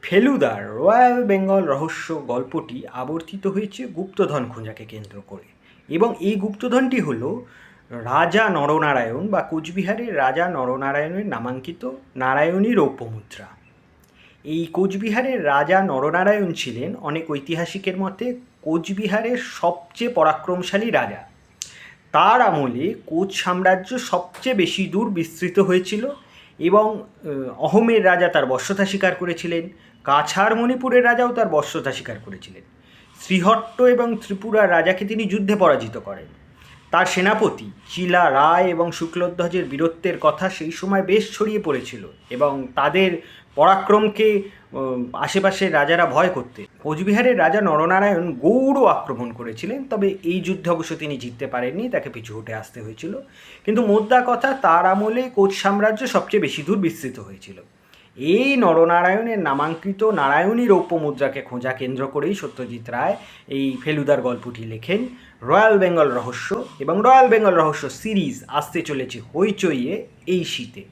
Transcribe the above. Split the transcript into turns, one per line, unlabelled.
ফেলুদার রয়্যাল বেঙ্গল রহস্য গল্পটি আবর্তিত হয়েছে গুপ্তধন খোঁজাকে কেন্দ্র করে, এবং এই গুপ্তধনটি হল রাজা নরনারায়ণ বা কোচবিহারের রাজা নরনারায়ণের নামাঙ্কিত নারায়ণী রৌপ্য মুদ্রা। এই কোচবিহারের রাজা নরনারায়ণ ছিলেন অনেক ঐতিহাসিকের মতে কোচবিহারের সবচেয়ে পরাক্রমশালী রাজা। তার আমলে কোচ সাম্রাজ্য সবচেয়ে বেশি দূর বিস্তৃত হয়েছিল এবং অহোমের রাজা তার বশ্যতা স্বীকার করেছিলেন। কাছাড় মণিপুরের রাজাও তার বশ্যতা স্বীকার করেছিলেন। শ্রীহট্ট এবং ত্রিপুরার রাজাকে তিনি যুদ্ধে পরাজিত করেন। তার সেনাপতি চিলা রায় এবং শুক্লধ্বজের বীরত্বের কথা সেই সময় বেশ ছড়িয়ে পড়েছিল এবং তাদের পরাক্রমকে আশেপাশের রাজারা ভয় করতেন। কোচবিহারের রাজা নরনারায়ণ গৌড় আক্রমণ করেছিলেন, তবে এই যুদ্ধে অবশ্য তিনি জিততে পারেননি, তাকে পিছু হটে আসতে হয়েছিল। কিন্তু মোদ্দা কথা, তার আমলে কোচ সাম্রাজ্য সবচেয়ে বেশি দূর বিস্তৃত হয়েছিল। এই নরনারায়ণের নামাঙ্কিত নারায়ণী রৌপ্য মুদ্রাকে খোঁজা কেন্দ্র করেই সত্যজিৎ রায় এই ফেলুদার গল্পটি লেখেন। রয়্যাল বেঙ্গল রহস্য এবং রয়্যাল বেঙ্গল রহস্য সিরিজ আসতে চলেছে হইচইয়ে এই শীতে।